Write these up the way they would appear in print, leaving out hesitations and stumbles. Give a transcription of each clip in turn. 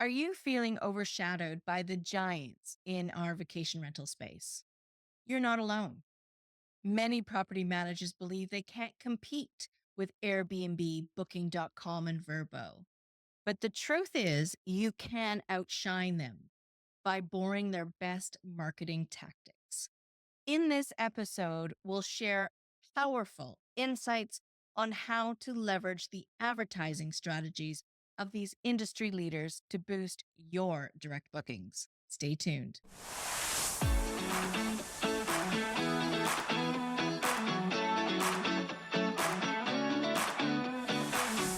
Are you feeling overshadowed by the giants in our vacation rental space? You're not alone. Many property managers believe they can't compete with Airbnb, Booking.com, and Vrbo. But the truth is, you can outshine them by borrowing their best marketing tactics. In this episode, we'll share powerful insights on how to leverage the advertising strategies of these industry leaders to boost your direct bookings. Stay tuned.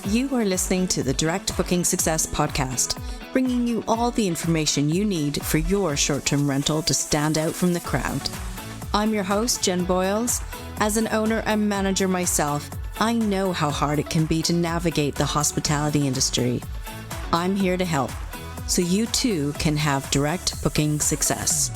You are listening to the Direct Booking Success Podcast, bringing you all the information you need for your short-term rental to stand out from the crowd. I'm your host, Jen Boyles. As an owner and manager myself, I know how hard it can be to navigate the hospitality industry. I'm here to help, so you too can have direct booking success.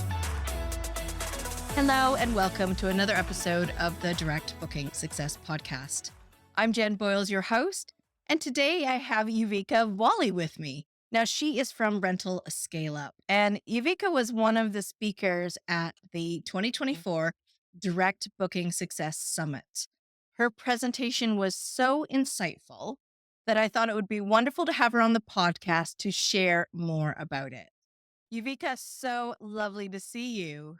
Hello, and welcome to another episode of the Direct Booking Success Podcast. I'm Jen Boyles, your host, and today I have Uvika Wahi with me. Now, she is from Rental Scale Up, and Uvika was one of the speakers at the 2024 Direct Booking Success Summit. Her presentation was so insightful that I thought it would be wonderful to have her on the podcast to share more about it. Uvika, so lovely to see you.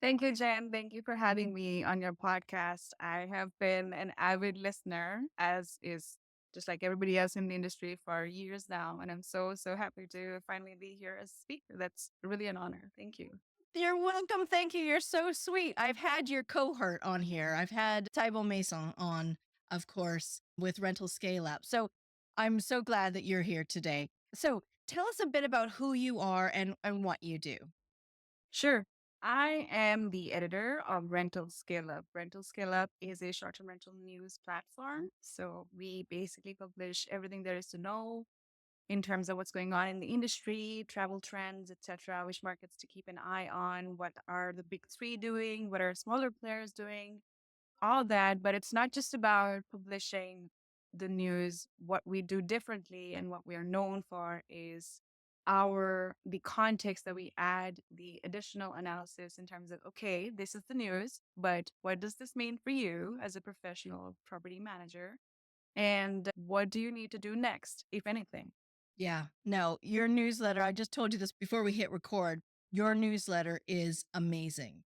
Thank you, Jen. Thank you for having me on your podcast. I have been an avid listener, as is just like everybody else in the industry for years now. And I'm so happy to finally be here as a speaker. That's really an honor. Thank you. You're welcome. Thank you. You're so sweet. I've had your cohort on here. I've had Thibault Mason on, of course, with Rental Scale Up. So I'm so glad that you're here today. So tell us a bit about who you are and what you do. Sure. I am the editor of Rental Scale Up. Rental Scale Up is a short term rental news platform. So we basically publish everything there is to know in terms of what's going on in the industry, travel trends, etc., which markets to keep an eye on, what are the big three doing, what are smaller players doing, all that. But it's not just about publishing the news. What we do differently and what we are known for is the context that we add, the additional analysis in terms of, okay, this is the news, but what does this mean for you as a professional property manager? And what do you need to do next, if anything? Yeah, no, your newsletter, I just told you this before we hit record. Your newsletter is amazing.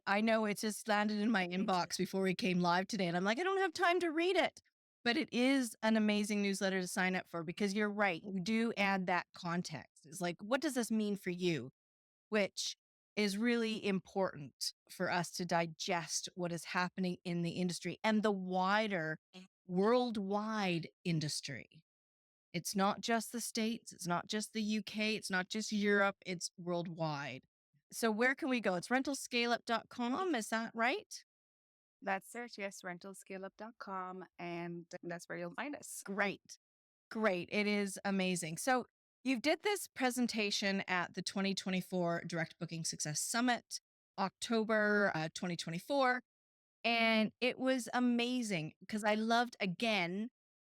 I know it just landed in my inbox before we came live today, and I'm like, I don't have time to read it. But it is an amazing newsletter to sign up for because you're right. You do add that context. It's like, what does this mean for you? Which is really important for us to digest what is happening in the industry and the wider worldwide industry. It's not just the States, it's not just the UK, it's not just Europe, it's worldwide. So where can we go? It's rentalscaleup.com, is that right? That's search, yes, rentalscaleup.com, and that's where you'll find us. Great. Great. It is amazing. So you did this presentation at the 2024 Direct Booking Success Summit, October 2024. And it was amazing because I loved, again,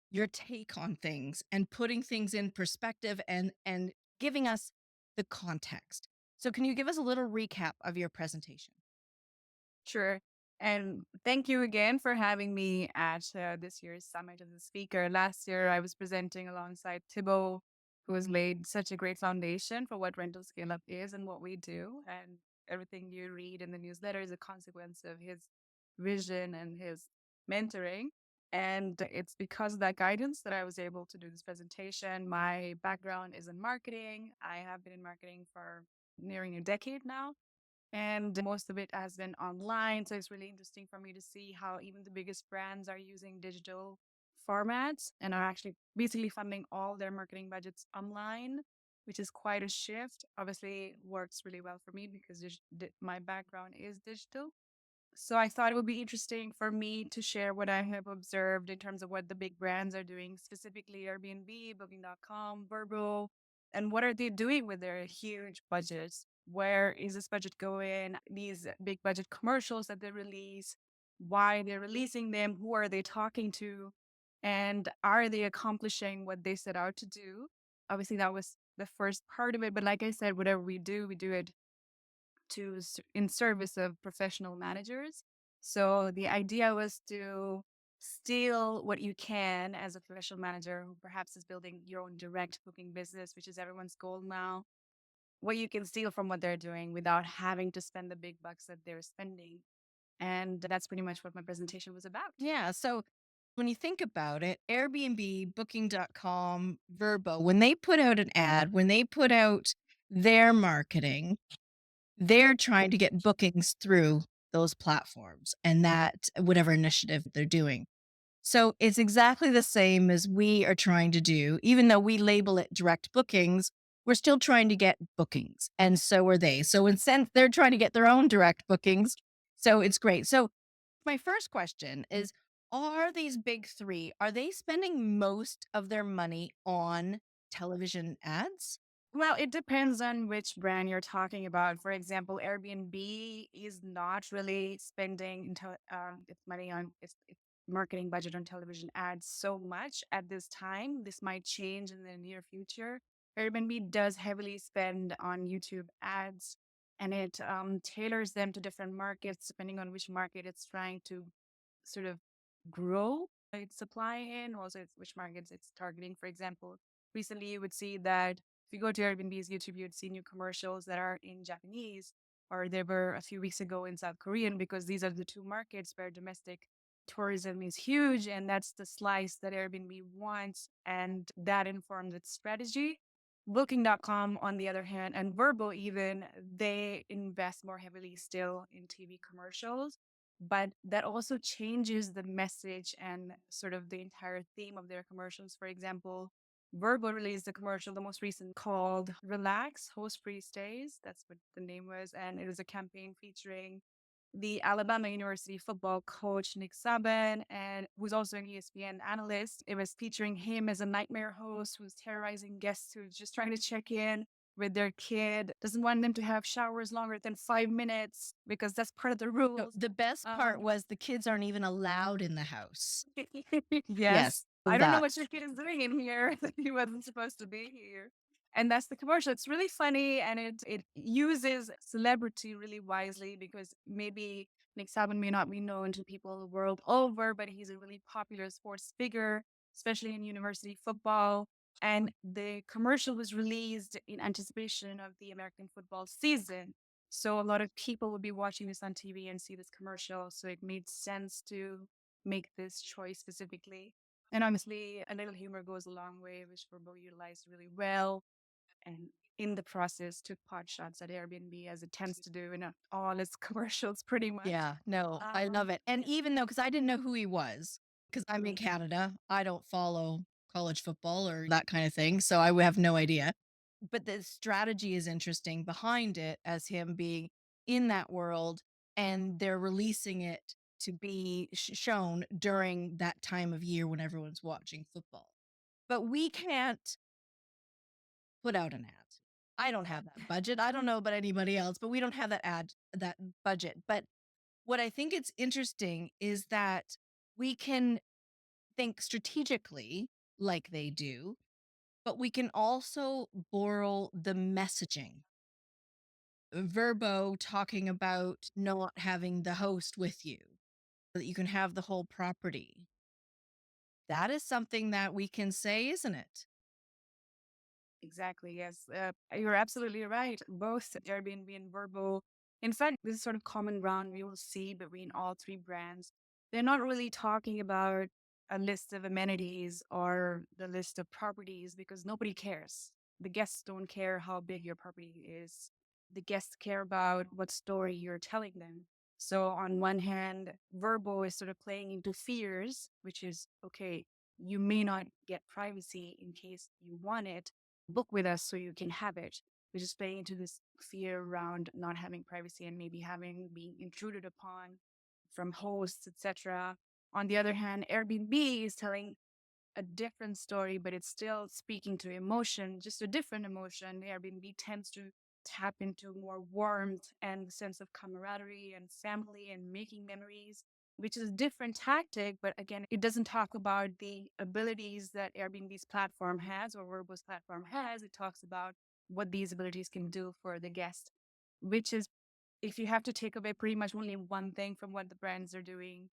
your take on things and putting things in perspective and giving us the context. So can you give us a little recap of your presentation? Sure. And thank you again for having me at this year's summit as a speaker. Last year, I was presenting alongside Thibault, who has laid such a great foundation for what Rental Scale Up is and what we do. And everything you read in the newsletter is a consequence of his vision and his mentoring. And it's because of that guidance that I was able to do this presentation. My background is in marketing. I have been in marketing for nearing a decade now, and most of it has been online. So it's really interesting for me to see how even the biggest brands are using digital formats and are actually basically funding all their marketing budgets online, which is quite a shift. Obviously, works really well for me because my background is digital. So I thought it would be interesting for me to share what I have observed in terms of what the big brands are doing, specifically Airbnb, Booking.com, Vrbo, and what are they doing with their huge budgets? Where is this budget going? These big budget commercials that they release, why they're releasing them, who are they talking to, and are they accomplishing what they set out to do? Obviously, that was the first part of it. But like I said, whatever we do it in service of professional managers. So the idea was to steal what you can as a professional manager who perhaps is building your own direct booking business, which is everyone's goal now. What you can steal from what they're doing without having to spend the big bucks that they're spending. And that's pretty much what my presentation was about. Yeah. So when you think about it, Airbnb, booking.com, Vrbo, when they put out an ad, when they put out their marketing, they're trying to get bookings through those platforms and that whatever initiative they're doing. So it's exactly the same as we are trying to do. Even though we label it direct bookings, we're still trying to get bookings. And so are they. So in sense, they're trying to get their own direct bookings. So it's great. So my first question is, are these big three, are they spending most of their money on television ads? Well, it depends on which brand you're talking about. For example, Airbnb is not really spending its money on its marketing budget on television ads so much at this time. This might change in the near future. Airbnb does heavily spend on YouTube ads, and it tailors them to different markets depending on which market it's trying to sort of grow its supply in, also which markets it's targeting. For example, recently you would see that if you go to Airbnb's YouTube, you'd see new commercials that are in Japanese, or there were a few weeks ago in South Korean, because these are the two markets where domestic tourism is huge, and that's the slice that Airbnb wants, and that informs its strategy. Booking.com, on the other hand, and Vrbo even, they invest more heavily still in TV commercials, but that also changes the message and sort of the entire theme of their commercials. For example, Vrbo released a commercial, the most recent, called Relax, Host Free Stays. That's what the name was. And it was a campaign featuring the Alabama University football coach, Nick Saban, and who's also an ESPN analyst. It was featuring him as a nightmare host who's terrorizing guests who's just trying to check in with their kid, doesn't want them to have showers longer than 5 minutes because that's part of the No, rules. the best part Um, was the kids aren't even allowed in the house. yes. Yes, I don't know that. what your kid is doing in here. He wasn't supposed to be here. And that's the commercial. It's really funny, and it uses celebrity really wisely, because maybe Nick Saban may not be known to people the world over, but he's a really popular sports figure, especially in university football. And the commercial was released in anticipation of the American football season. So a lot of people would be watching this on TV and see this commercial. So it made sense to make this choice specifically. And honestly, a little humor goes a long way, which Verbo utilized really well. And in the process, took pot shots at Airbnb, as it tends to do in all its commercials, pretty much. Yeah, no, I love Um, it. And even though, because I didn't know who he was, because I'm in Canada, I don't follow college football or that kind of thing. So I would have no idea. But the strategy is interesting behind it as him being in that world and they're releasing it to be shown during that time of year when everyone's watching football. But we can't put out an ad. I don't have that budget. I don't know about anybody else, but we don't have that budget. But what I think it's interesting is that we can think strategically like they do, but we can also borrow the messaging. Verbo talking about not having the host with you, so that you can have the whole property. That is something that we can say, isn't it? Exactly. Yes. You're absolutely right. Both Airbnb and Vrbo. In fact, this is sort of common ground we will see between all three brands. They're not really talking about a list of amenities or the list of properties, because nobody cares. The guests don't care how big your property is. The guests care about what story you're telling them. So on one hand, Vrbo is sort of playing into fears, which is okay, you may not get privacy in case you want it, book with us so you can have it, which is playing into this fear around not having privacy and maybe having being intruded upon from hosts, etc. On the other hand, Airbnb is telling a different story, but it's still speaking to emotion, just a different emotion. Airbnb tends to tap into more warmth and sense of camaraderie and family and making memories. which is a different tactic. But again, it doesn't talk about the abilities that Airbnb's platform has or Vrbo's platform has. It talks about what these abilities can do for the guest, which is, if you have to take away pretty much only one thing from what the brands are doing,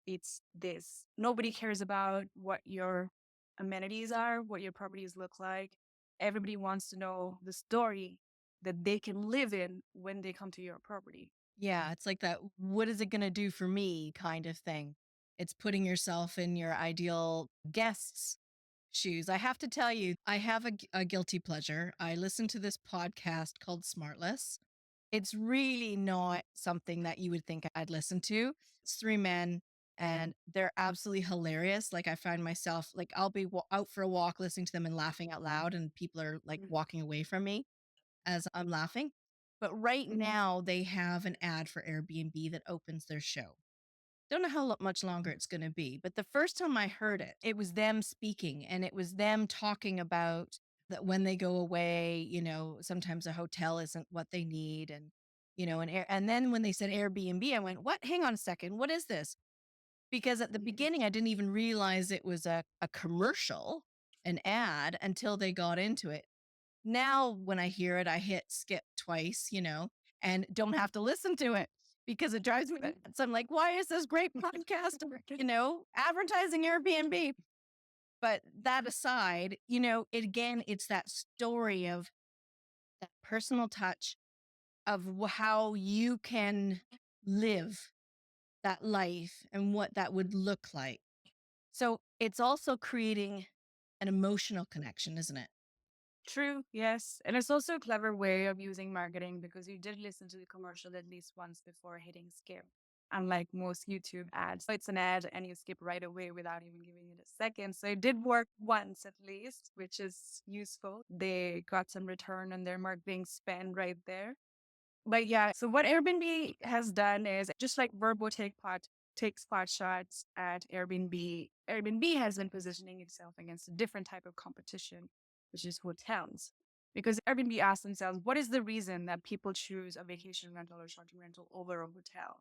it's this. Nobody cares about what your amenities are, what your properties look like. Everybody wants to know the story that they can live in when they come to your property. Yeah, it's like that, what is it going to do for me kind of thing. It's putting yourself in your ideal guest's shoes. I have to tell you, I have a guilty pleasure. I listen to this podcast called Smartless. It's really not something that you would think I'd listen to. It's three men and they're absolutely hilarious. Like I find myself like I'll be out for a walk listening to them and laughing out loud and people are like walking away from me as I'm laughing. But right now they have an ad for Airbnb that opens their show. Don't know how much longer it's going to be, but the first time I heard it, it was them speaking and it was them talking about that when they go away, sometimes a hotel isn't what they need and then when they said Airbnb, I went, "What? Hang on a second. What is this?" Because at the beginning I didn't even realize it was a commercial, an ad until they got into it. Now, when I hear it, I hit skip twice, and don't have to listen to it because it drives me nuts. I'm like, why is this great podcast, advertising Airbnb? But that aside, it's that story of that personal touch of how you can live that life and what that would look like. So it's also creating an emotional connection, isn't it? True, yes. And it's also a clever way of using marketing because you did listen to the commercial at least once before hitting skip. Unlike most YouTube ads, it's an ad and you skip right away without even giving it a second. So it did work once at least, which is useful. They got some return on their marketing spend right there. But yeah, so what Airbnb has done is just like Vrbo takes pot shots at Airbnb. Airbnb has been positioning itself against a different type of competition, which is hotels. Because Airbnb asks themselves, what is the reason that people choose a vacation rental or short-term rental over a hotel?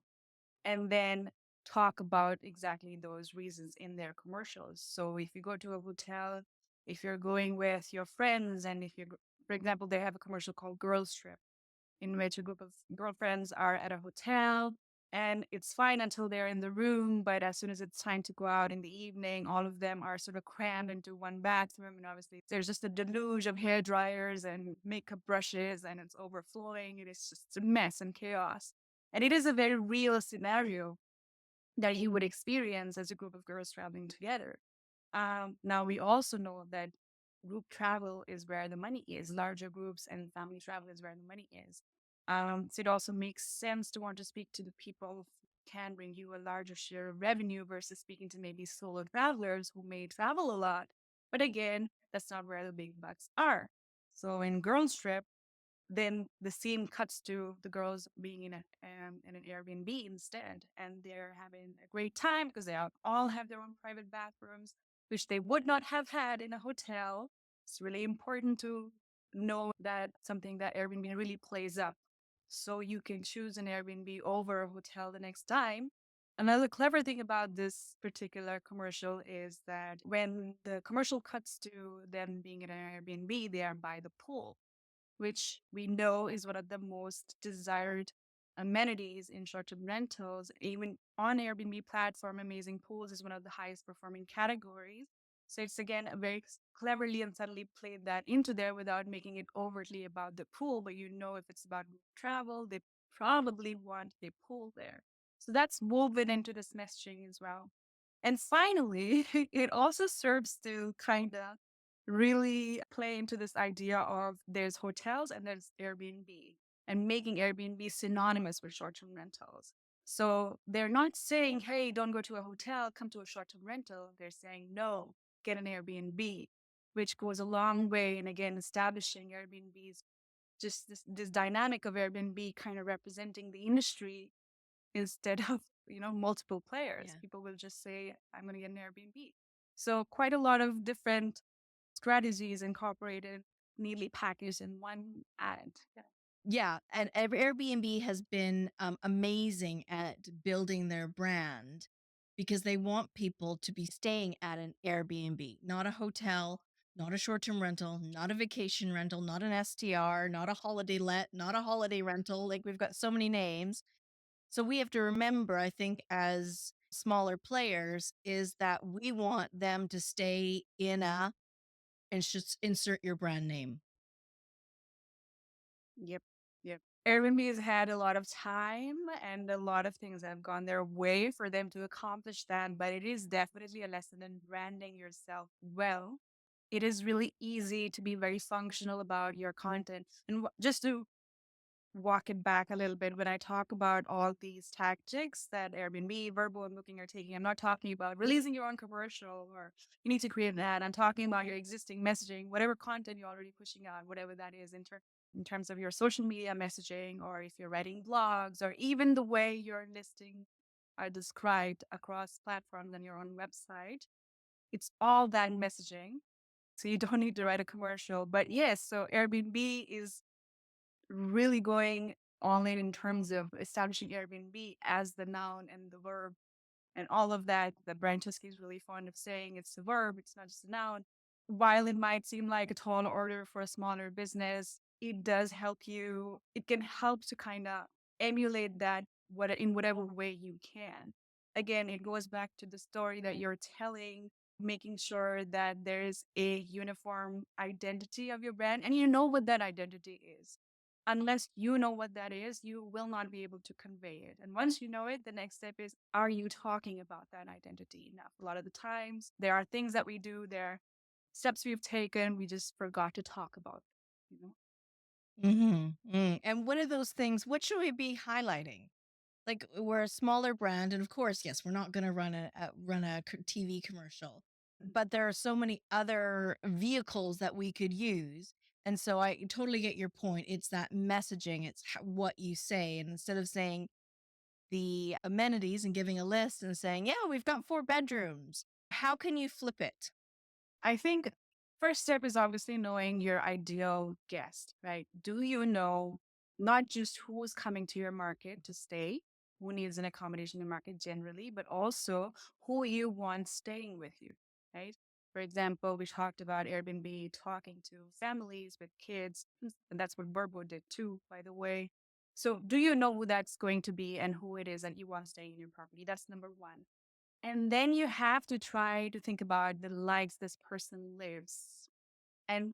And then talk about exactly those reasons in their commercials. So if you go to a hotel, if you're going with your friends, and if you're, for example, they have a commercial called Girls Trip in which a group of girlfriends are at a hotel and it's fine until they're in the room. But as soon as it's time to go out in the evening, all of them are sort of crammed into one bathroom. And obviously, there's just a deluge of hair dryers and makeup brushes, and it's overflowing. It is just a mess and chaos. And it is a very real scenario that you would experience as a group of girls traveling together. Now, we also know that group travel is where the money is, larger groups and family travel is where the money is. So it also makes sense to want to speak to the people who can bring you a larger share of revenue versus speaking to maybe solo travelers who may travel a lot. But again, that's not where the big bucks are. So in Girls Trip, then the scene cuts to the girls being in an Airbnb instead, and they're having a great time because they all have their own private bathrooms, which they would not have had in a hotel. It's really important to know that something that Airbnb really plays up, so you can choose an Airbnb over a hotel the next time. Another clever thing about this particular commercial is that when the commercial cuts to them being in an Airbnb, they are by the pool, which we know is one of the most desired amenities in short-term rentals. Even on Airbnb platform, amazing pools is one of the highest performing categories. So it's again a very cleverly and subtly played that into there without making it overtly about the pool. But if it's about travel, they probably want a pool there. So that's woven into this messaging as well. And finally, it also serves to kind of really play into this idea of there's hotels and there's Airbnb, and making Airbnb synonymous with short term rentals. So they're not saying, hey, don't go to a hotel, come to a short term rental. They're saying, no, get an Airbnb, which goes a long way. And again, establishing Airbnb's just this dynamic of Airbnb kind of representing the industry instead of multiple players. Yeah. People will just say, I'm going to get an Airbnb. So quite a lot of different strategies incorporated, neatly packaged in one ad. Yeah. Yeah, and Airbnb has been amazing at building their brand because they want people to be staying at an Airbnb, not a hotel, not a short-term rental, not a vacation rental, not an STR, not a holiday let, not a holiday rental. Like we've got so many names. So we have to remember, I think, as smaller players, is that we want them to stay in a, and just insert your brand name. Yep. Yep. Airbnb has had a lot of time and a lot of things have gone their way for them to accomplish that, but it is definitely a lesson in branding yourself well. It is really easy to be very functional about your content. And just to walk it back a little bit, when I talk about all these tactics that Airbnb, Vrbo, and Booking are taking, I'm not talking about releasing your own commercial or you need to create an ad. I'm talking about your existing messaging, whatever content you're already pushing out, whatever that is in terms of your social media messaging, or if you're writing blogs, or even the way your listing are described across platforms on your own website. It's all that messaging. So you don't need to write a commercial. But yes, so Airbnb is really going all in terms of establishing Airbnb as the noun and the verb and all of that. The Brancheski is really fond of saying it's a verb, it's not just a noun. While it might seem like a tall order for a smaller business, it does help you, it can help to kind of emulate that in whatever way you can. Again, it goes back to the story that you're telling, making sure that there's a uniform identity of your brand and you know what that identity is. Unless you know what that is, you will not be able to convey it. And once you know it, the next step is, are you talking about that identity enough? A lot of the times, there are things that we do, there are steps we've taken, we just forgot to talk about, you know? And what are those things? What should we be highlighting? Like we're a smaller brand, and of course, yes, we're not going to run a TV commercial, but there are so many other vehicles that we could use. And so I totally get your point. It's that messaging, it's what you say, and instead of saying the amenities and giving a list and saying, "Yeah, we've got 4 bedrooms," how can you flip it? I think first step is obviously knowing your ideal guest, right? Do you know not just who's coming to your market to stay, who needs an accommodation in the market generally, but also who you want staying with you, right? For example, we talked about Airbnb talking to families with kids, and that's what Burbo did too, by the way. So, do you know who that's going to be and who it is that you want staying in your property? That's number one. And then you have to try to think about the lives this person lives and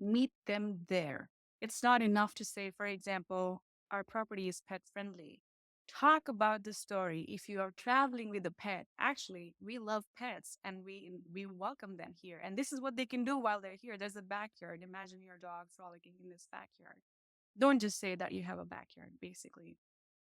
meet them there. It's not enough to say, for example, our property is pet friendly. Talk about the story. If you are traveling with a pet, actually, we love pets and we welcome them here. And this is what they can do while they're here. There's a backyard. Imagine your dog frolicking in this backyard. Don't just say that you have a backyard, basically.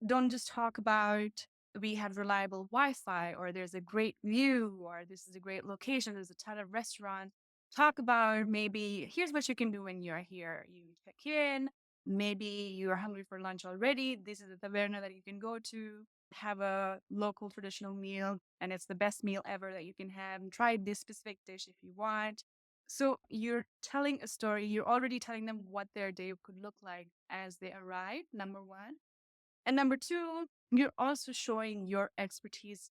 Don't just talk about we have reliable Wi-Fi or there's a great view or this is a great location, there's a ton of restaurants. Talk about maybe here's what you can do when you're here. You check in, maybe you're hungry for lunch already. This is a taverna that you can go to, have a local traditional meal, and it's the best meal ever that you can have. And try this specific dish if you want. So you're telling a story, you're already telling them what their day could look like as they arrive, number one. And number two, you're also showing your expertise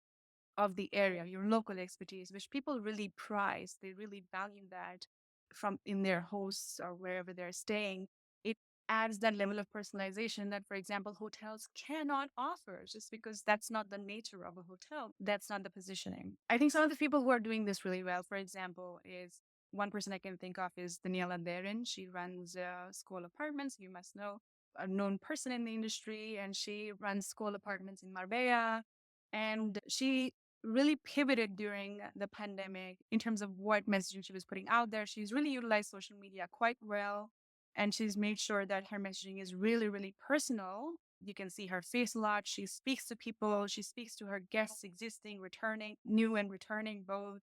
of the area, your local expertise, which people really prize. They really value that from in their hosts or wherever they're staying. It adds that level of personalization that, for example, hotels cannot offer just because that's not the nature of a hotel. That's not the positioning. I think some of the people who are doing this really well, for example, is one person I can think of is Daniela Derin. She runs school apartments. You must know a known person in the industry, and she runs school apartments in Marbella. And she really pivoted during the pandemic in terms of what messaging she was putting out there. She's really utilized social media quite well, and she's made sure that her messaging is really, really personal. You can see her face a lot. She speaks to people, she speaks to her guests, existing, returning, new and returning both.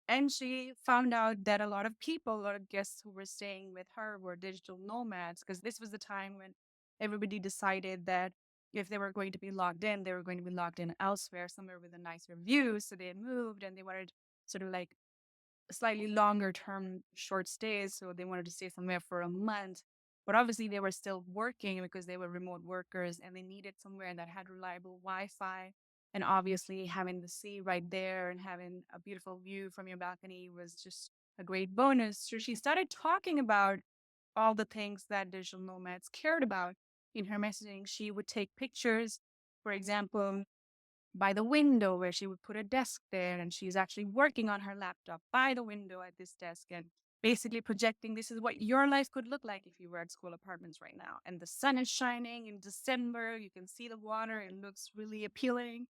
And she found out that a lot of people, a lot of guests who were staying with her were digital nomads because this was the time when everybody decided that if they were going to be logged in, they were going to be logged in elsewhere, somewhere with a nicer view. So they had moved and they wanted sort of like slightly longer term short stays. So they wanted to stay somewhere for a month. But obviously, they were still working because they were remote workers and they needed somewhere that had reliable Wi Fi. And obviously, having the sea right there and having a beautiful view from your balcony was just a great bonus. So she started talking about all the things that digital nomads cared about in her messaging. She would take pictures, for example, by the window where she would put a desk there and she's actually working on her laptop by the window at this desk and basically projecting this is what your life could look like if you were at school apartments right now. And the sun is shining in December, you can see the water, it looks really appealing.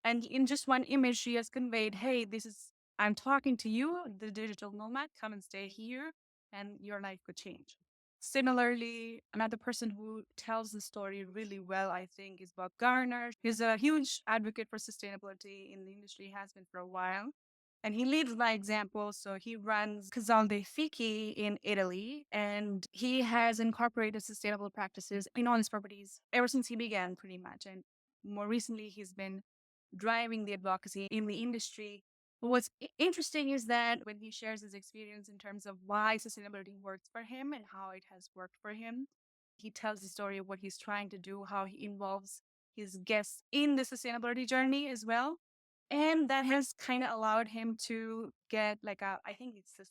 And in just one image, she has conveyed, hey, this is, I'm talking to you, the digital nomad, come and stay here, and your life could change. Similarly, another person who tells the story really well, I think, is Bob Garner. He's a huge advocate for sustainability in the industry, has been for a while. And he leads by example. So he runs Casal dei Fichi in Italy, and he has incorporated sustainable practices in all his properties ever since he began, pretty much. And more recently, he's been driving the advocacy in the industry. But what's interesting is that when he shares his experience in terms of why sustainability works for him and how it has worked for him, he tells the story of what he's trying to do, how he involves his guests in the sustainability journey as well. And that has kind of allowed him to get like I think it's this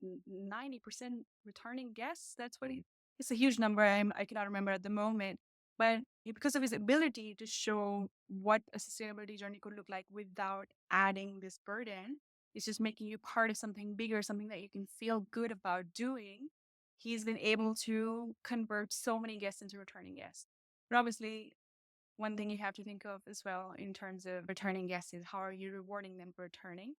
90% returning guests. That's what it's a huge number. I cannot remember at the moment. But because of his ability to show what a sustainability journey could look like without adding this burden, it's just making you part of something bigger, something that you can feel good about doing. He's been able to convert so many guests into returning guests. But obviously, one thing you have to think of as well in terms of returning guests is how are you rewarding them for returning,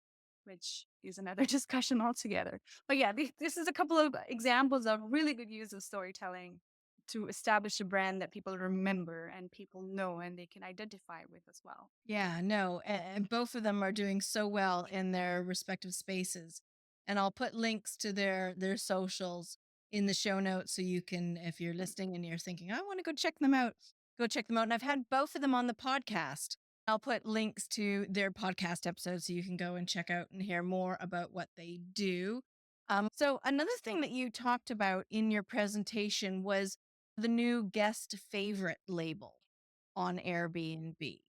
which is another discussion altogether. But yeah, this is a couple of examples of really good use of storytelling to establish a brand that people remember and people know and they can identify with as well. Yeah, no, and both of them are doing so well in their respective spaces. And I'll put links to their socials in the show notes so you can, if you're listening and you're thinking, I want to go check them out, go check them out. And I've had both of them on the podcast. I'll put links to their podcast episodes so you can go and check out and hear more about what they do. So another thing that you talked about in your presentation was the new guest favorite label on Airbnb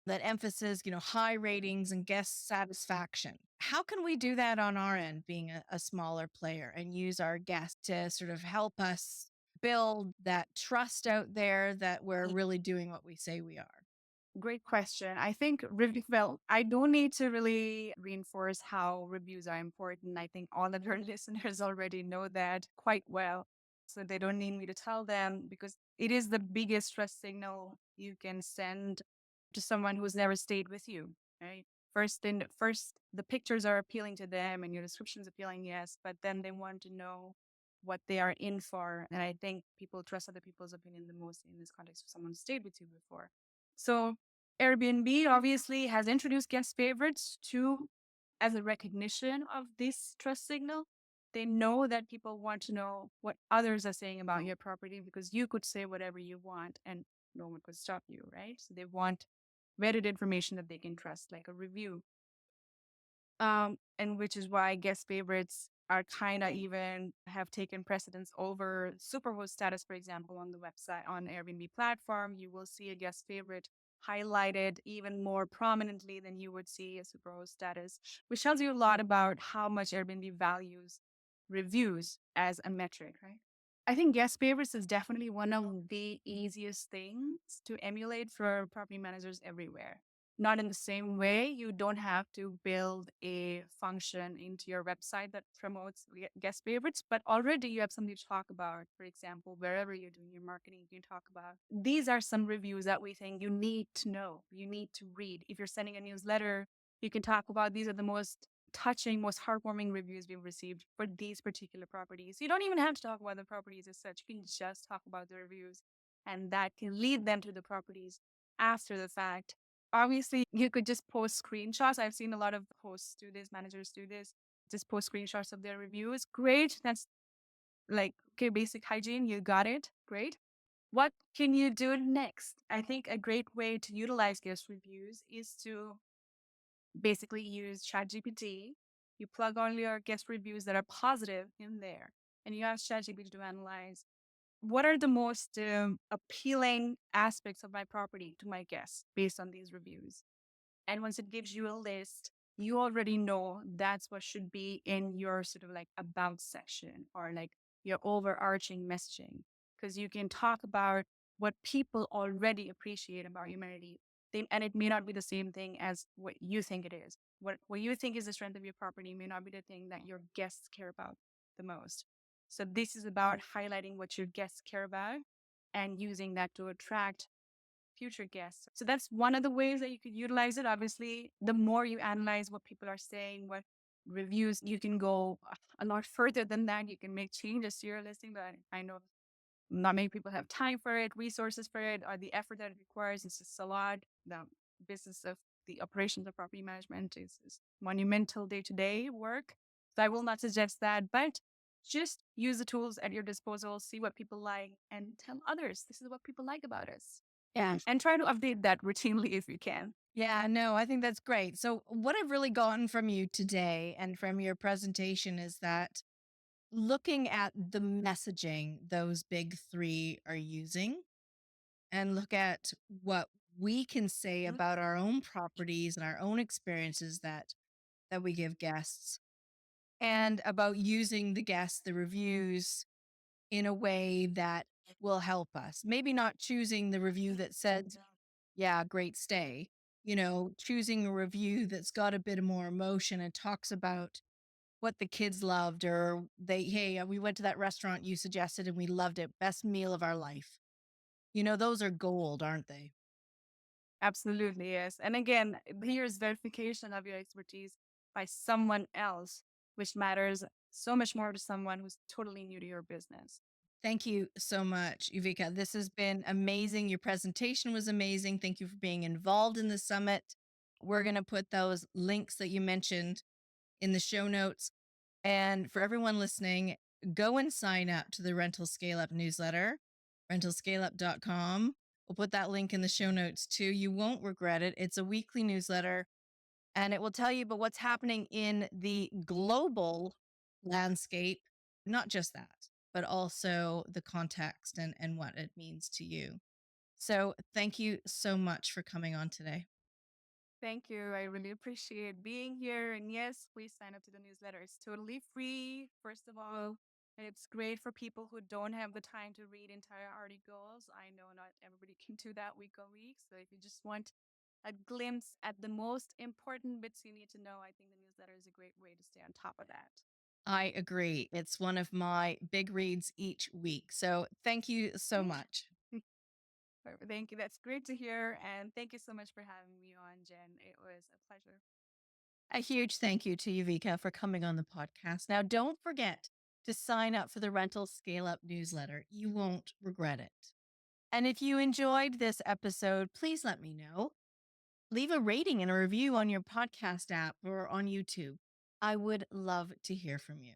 that emphasis, high ratings and guest satisfaction. How can we do that on our end, being a smaller player, and use our guests to sort of help us build that trust out there that we're really doing what we say we are? Great question. I think well, I don't need to really reinforce how reviews are important. I think all of your listeners already know that quite well. So they don't need me to tell them because it is the biggest trust signal you can send to someone who's never stayed with you, right? First, the pictures are appealing to them and your description's appealing, yes, but then they want to know what they are in for. And I think people trust other people's opinion the most in this context if someone stayed with you before. So Airbnb obviously has introduced guest favorites to as a recognition of this trust signal. They know that people want to know what others are saying about your property because you could say whatever you want and no one could stop you, right? So they want vetted information that they can trust, like a review. And which is why guest favorites are kind of even have taken precedence over superhost status, for example, on the website on Airbnb platform. You will see a guest favorite highlighted even more prominently than you would see a superhost status, which tells you a lot about how much Airbnb values reviews as a metric, right? I think guest favorites is definitely one of the easiest things to emulate for property managers everywhere. Not in the same way, you don't have to build a function into your website that promotes guest favorites, but already you have something to talk about. For example, wherever you're doing your marketing, you can talk about these are some reviews that we think you need to know, you need to read. If you're sending a newsletter, you can talk about these are the most touching, most heartwarming reviews we've received for these particular properties. You don't even have to talk about the properties as such. You can just talk about the reviews, and that can lead them to the properties after the fact. Obviously, you could just post screenshots. I've seen a lot of hosts do this, managers do this, just post screenshots of their reviews. Great. That's like, okay, basic hygiene. You got it. Great. What can you do next? I think a great way to utilize guest reviews is to basically use ChatGPT. You plug all your guest reviews that are positive in there, and you ask ChatGPT to analyze what are the most appealing aspects of my property to my guests based on these reviews. And once it gives you a list, you already know that's what should be in your sort of like about section or like your overarching messaging. Because you can talk about what people already appreciate about humanity. And it may not be the same thing as what you think it is. What you think is the strength of your property may not be the thing that your guests care about the most. So this is about highlighting what your guests care about and using that to attract future guests. So that's one of the ways that you could utilize it. Obviously, the more you analyze what people are saying, what reviews, you can go a lot further than that. You can make changes to your listing, but I know not many people have time for it, resources for it, or the effort that it requires. It's just a lot. The business of the operations of property management is monumental day-to-day work. So I will not suggest that, but just use the tools at your disposal, see what people like, and tell others this is what people like about us. Yeah. And try to update that routinely if you can. Yeah, no, I think that's great. So, what I've really gotten from you today and from your presentation is that looking at the messaging those big three are using and look at what we can say Mhm. about our own properties and our own experiences that we give guests and about using the reviews in a way that will help us. Maybe not choosing the review that said, yeah, great stay, choosing a review that's got a bit more emotion and talks about what the kids loved or hey, we went to that restaurant you suggested and we loved it. Best meal of our life. Those are gold, aren't they? Absolutely, yes. And again, here's verification of your expertise by someone else, which matters so much more to someone who's totally new to your business. Thank you so much, Uvika. This has been amazing. Your presentation was amazing. Thank you for being involved in the summit. We're going to put those links that you mentioned in the show notes. And for everyone listening, go and sign up to the Rental Scale Up newsletter, rentalscaleup.com. We'll put that link in the show notes too. You won't regret it. It's a weekly newsletter and it will tell you about what's happening in the global landscape, not just that, but also the context and what it means to you. So thank you so much for coming on today. Thank you. I really appreciate being here. And yes, please sign up to the newsletter. It's totally free, first of all. And it's great for people who don't have the time to read entire articles. I know not everybody can do that week on week. So if you just want a glimpse at the most important bits you need to know, I think the newsletter is a great way to stay on top of that. I agree. It's one of my big reads each week. So thank you so much. Thank you. That's great to hear. And thank you so much for having me on, Jen. It was a pleasure. A huge thank you to Uvika for coming on the podcast. Now, don't forget to sign up for the Rental Scale Up newsletter. You won't regret it. And if you enjoyed this episode, please let me know. Leave a rating and a review on your podcast app or on YouTube. I would love to hear from you.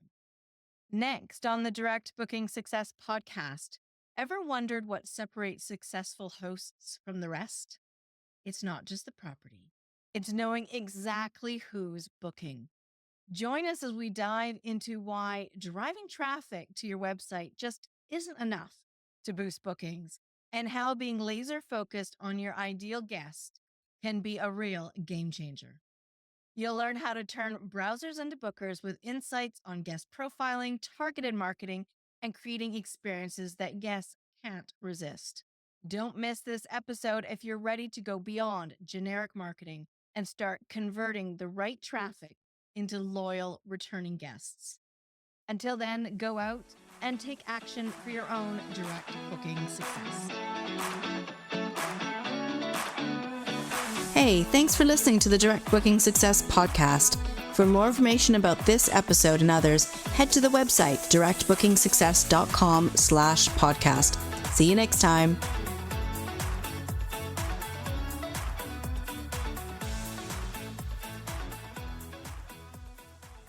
Next on the Direct Booking Success podcast, ever wondered what separates successful hosts from the rest? It's not just the property, it's knowing exactly who's booking. Join us as we dive into why driving traffic to your website just isn't enough to boost bookings and how being laser focused on your ideal guest can be a real game changer. You'll learn how to turn browsers into bookers with insights on guest profiling, targeted marketing, and creating experiences that guests can't resist. Don't miss this episode if you're ready to go beyond generic marketing and start converting the right traffic into loyal returning guests. Until then, go out and take action for your own direct booking success. Hey, thanks for listening to the Direct Booking Success podcast. For more information about this episode and others, head to the website directbookingsuccess.com/podcast. See you next time.